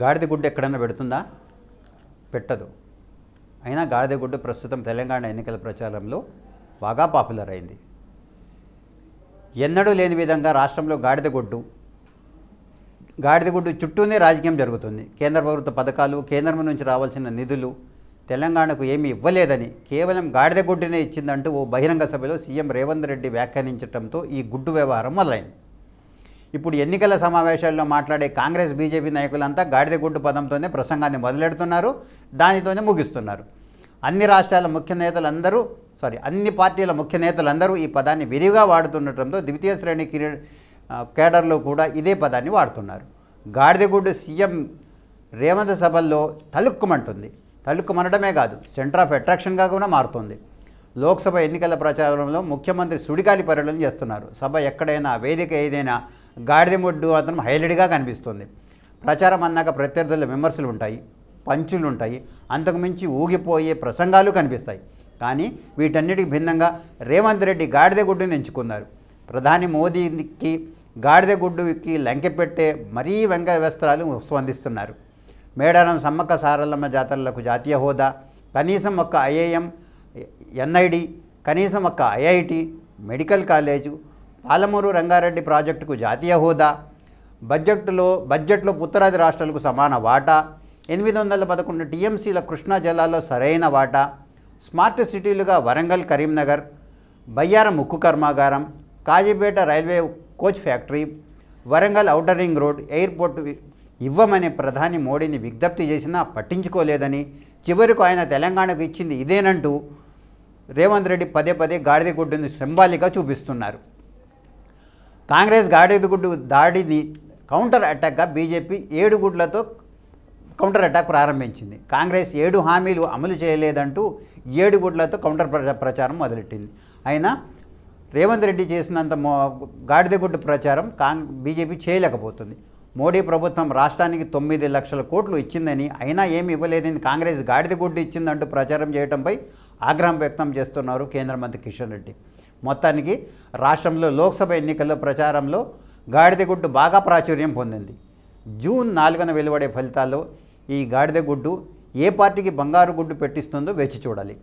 గాడిద గుడ్డు ఎక్కడన్నా పెడుతుందా? పెట్టదు. అయినా గాడిద గుడ్డు ప్రస్తుతం తెలంగాణ ఎన్నికల ప్రచారంలో బాగా పాపులర్ అయింది. ఎన్నడూ లేని విధంగా రాష్ట్రంలో గాడిద గుడ్డు చుట్టూనే రాజకీయం జరుగుతుంది. కేంద్ర ప్రభుత్వ పథకాలు, కేంద్రం నుంచి రావాల్సిన నిధులు తెలంగాణకు ఏమీ ఇవ్వలేదని కేవలం గాడిద గుడ్డునే ఇచ్చిందంటూ ఓ బహిరంగ సభలో సీఎం రేవంత్ రెడ్డి వ్యాఖ్యానించడంతో ఈ గుడ్డు వ్యవహారం మొదలైంది. ఇప్పుడు ఎన్నికల సమావేశాల్లో మాట్లాడే కాంగ్రెస్, బీజేపీ నాయకులంతా గాడిద గుడ్డు పదంతోనే ప్రసంగాన్ని మొదలెడుతున్నారు, దానితోనే ముగిస్తున్నారు. అన్ని పార్టీల ముఖ్య నేతలందరూ ఈ పదాన్ని విరివిగా వాడుతుండటంతో ద్వితీయ శ్రేణి కేడర్లో కూడా ఇదే పదాన్ని వాడుతున్నారు. గాడిద గుడ్డు సీఎం రేవంత్ సభల్లో తలుక్కుమంటుంది. తలుక్కుమనడమే కాదు, సెంటర్ ఆఫ్ అట్రాక్షన్గా కూడా మారుతుంది. లోక్సభ ఎన్నికల ప్రచారంలో ముఖ్యమంత్రి సుడిగాలి పర్యటన చేస్తున్నారు. సభ ఎక్కడైనా, వేదిక ఏదైనా గాడిద గుడ్డు మాత్రం హైలైట్గా కనిపిస్తుంది. ప్రచారం అన్నాక ప్రత్యర్థుల విమర్శలు ఉంటాయి, పంచులు ఉంటాయి, అంతకుమించి ఊగిపోయే ప్రసంగాలు కనిపిస్తాయి. కానీ వీటన్నిటికి భిన్నంగా రేవంత్ రెడ్డి గాడిద గుడ్డుని ఎంచుకున్నారు. ప్రధాని మోదీకి గాడిద గుడ్డుకి లంకెపెట్టే మరీ వ్యంగ్య వస్త్రాలు స్పందిస్తున్నారు. మేడారం సమ్మక్క సారలమ్మ జాతరలకు జాతీయ హోదా, కనీసం ఒక్క ఐఐఎం, ఎన్ఐడి, కనీసం ఒక్క IIT, medical college, Palamuru Rangareddy ప్రాజెక్టుకు జాతీయ హోదా, బడ్జెట్లో ఉత్తరాది రాష్ట్రాలకు సమాన వాటా, 811 టీఎంసీల కృష్ణా జిల్లాలో సరైన వాటా, స్మార్ట్ సిటీలుగా వరంగల్, కరీంనగర్, బయ్యారం ఉక్కు కర్మాగారం, Kazipet railway coach factory, Warangal outer ring road, airport ఇవ్వమని ప్రధాని మోడీని విజ్ఞప్తి చేసినా పట్టించుకోలేదని, చివరకు ఆయన తెలంగాణకు ఇచ్చింది ఇదేనంటూ రేవంత్ రెడ్డి పదే గాడిద గుడ్డుని సింబాలిక్గా చూపిస్తున్నారు. కాంగ్రెస్ గాడిద గుడ్డు దాడిని కౌంటర్ అటాక్గా బీజేపీ 7 గుడ్లతో కౌంటర్ అటాక్ ప్రారంభించింది. కాంగ్రెస్ 7 హామీలు అమలు చేయలేదంటూ 7 గుడ్లతో కౌంటర్ ప్రచారం మొదలెట్టింది. అయినా రేవంత్ రెడ్డి చేసినంత గాడిద గుడ్డు ప్రచారం బీజేపీ చేయలేకపోతుంది. మోడీ ప్రభుత్వం రాష్ట్రానికి 9 లక్షల కోట్లు ఇచ్చిందని, అయినా ఏమి ఇవ్వలేదని కాంగ్రెస్ గాడిద గుడ్డు ఇచ్చిందంటూ ప్రచారం చేయడంపై ఆగ్రహం వ్యక్తం చేస్తున్నారు కేంద్ర మంత్రి కిషన్ రెడ్డి. మొత్తానికి రాష్ట్రంలో లోక్సభ ఎన్నికల్లో ప్రచారంలో గాడిద గుడ్డు బాగా ప్రాచుర్యం పొందింది. జూన్ 4న వెలువడే ఫలితాల్లో ఈ గాడిద గుడ్డు ఏ పార్టీకి బంగారు గుడ్డు పెట్టిస్తుందో వేచి చూడాలి.